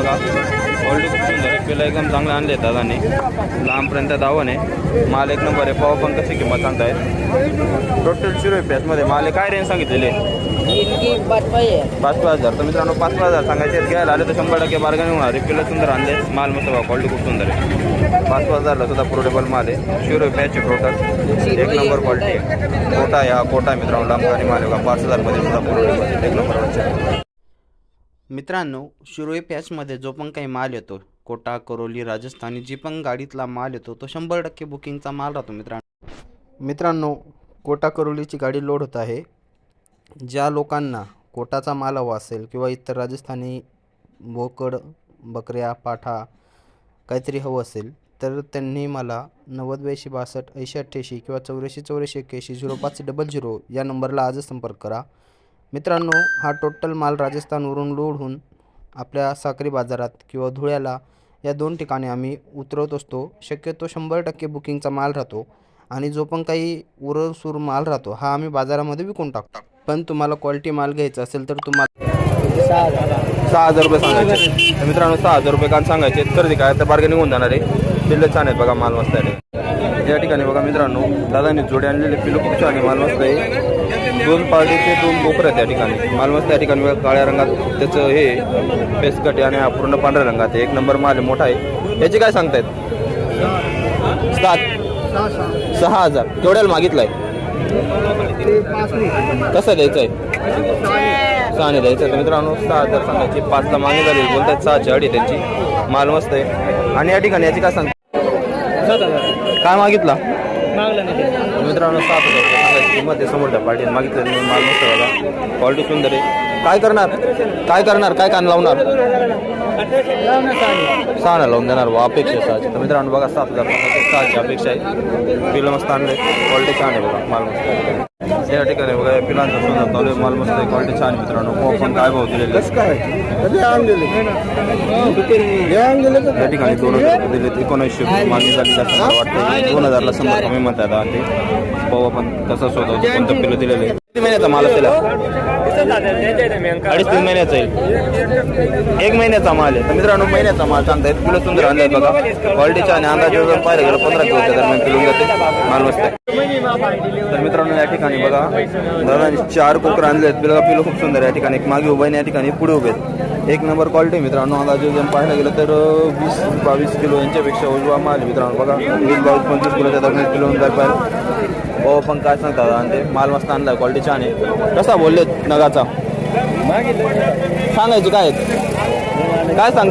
बघा क्वालिटी खूप सुंदर आहे. पिला एकदम चांगले आणले आहेत दादाने. लांबपर्यंत धावण आहे. माल एक नंबर आहे. पाव पण कशी किंमत सांगतायत. टोटल 0 रुपयामध्ये माल काय रेंज सांगितलेले 5,000. तर मित्रांनो 5,000 सांगायचे घ्यायला आले तर 100% बार्गेनिंग होणार आहे. पिलं सुंदर आणले. माल मस्त बघा क्वालिटी खूप सुंदर आहे. 5,000ला सुद्धा प्रोडेबल माल आहे. 0 रुपयाचे टोटल एक नंबर क्वालिटी आहे. कोटा आहे हा कोटा आहे मित्रांनो. लांबकानी माल बघा 5,000मध्ये सुद्धा प्रोडेबल एक नंबर. मित्रांनो शिरोई पॅचमध्ये जो पण काही माल येतो कोटा करोली राजस्थानी जी पण गाडीतला माल येतो तो 100% बुकिंगचा माल राहतो. मित्रांनो कोटा करोलीची गाडी लोड होत आहे. ज्या लोकांना कोटाचा माल हवा असेल किंवा इतर राजस्थानी बोकड बकऱ्या पाठा काहीतरी हवं असेल तर त्यांनी मला 90 82 62 80 88 किंवा 84 84 81 0500 या नंबरला आजच संपर्क करा. मित्रांनो हा टोटल माल राजस्थानवरून लोड होऊन आपल्या साक्री बाजारात किंवा धुळ्याला या 2 ठिकाणी आम्ही उतरवत असतो. शक्यतो 100% बुकिंगचा माल राहतो आणि जो पण काही उरसूर माल राहतो हा आम्ही बाजारामध्ये विकून टाकतो. पण तुम्हाला क्वालिटी माल घ्यायचा असेल तर तुम्हाला 6,000 रुपये सांगायचे. तर मित्रांनो 6,000 रुपये कान सांगायचे. खरेदी काय तर बार्गेनिंग होऊन जाणार आहे. पिल्लं छान आहेत बघा माल मस्त आहे. या ठिकाणी बघा मित्रांनो दादाने जोडे आणलेले पिल्लं खूप छान आहे. माल मस्त आहे. 2 पार्टीचे 2 बोकरं आहेत त्या ठिकाणी. माल मस्त या ठिकाणी बघा काळ्या रंगात त्याचं हे पेसकट आणि हा पूर्ण पांढऱ्या रंगात आहे. एक नंबर माल आहे. मोठा आहे. याची काय सांगतायत 6,000 केवढ्याला मागितलाय कसं द्यायचं आहे 6ने द्यायचं. तर मित्रांनो 6,000 सांगायची. 5ला मागणी झाली बोलतात 6ची अडी त्यांची. माल मस्त आहे. आणि या ठिकाणी याची काय सांगतात काय मागितला मित्रांनो 7,000 सांगायची किंमत आहे. समोरच्या पार्टीने मागितलं माल मस्त बघा क्वालिटी सुंदर आहे. काय करणार काय कान लावणार 6 लावून देणार व अपेक्षा 6ची. तर मित्रांनो बघा 7,000 6ची अपेक्षा आहे. पिलं मस्त आणले क्वालिटी छान आहे बघा माल मस्त आहे. या ठिकाणी बघा पिलांचा सुंदर चालू आहे. माल मस्त आहे क्वालिटी छान आहे मित्रांनो. पण काय भाव दिलेले या ठिकाणी 2,000 दिले 1900 मागणी झाली वाटतं 2,000ला 100 कमी म्हणतात. आणि ते पाहू आपण कसं शोधतो कोणतं पिलं दिलेलं आहे. किती महिन्याचा माल असेल 2.5-3 महिन्याचा आहे. 1 महिन्याचा माल आहे. तर मित्रांनो महिन्याचा माल सांगतायत. पिलं सुंदर आणले बघा क्वालिटी छान आहे. अंदाजे जर पाहिलं गेलं 15 किलोच्या दरम्यान पिलून जाते. माल मस्त आहे. तर मित्रांनो या ठिकाणी बघा दादाने 4 कोकरं आणले आहेत. पिलं खूप सुंदर आहे. या ठिकाणी एक मागे उभे या ठिकाणी पुढे उभे आहेत. एक नंबर क्वालिटी मित्रांनो. अंदाजे जर पाहायला गेलं तर 20-22 किलो यांच्यापेक्षा उजवा माल मित्रांनो बघा 20-22-25 किलोच्या दरम्यान पिलून जात पाहिजे. हो पण काय सांगतात आणि ते माल मस्त आणला क्वालिटी छान आहे. कसा बोलले नगाचा सांगायची काय सांगताय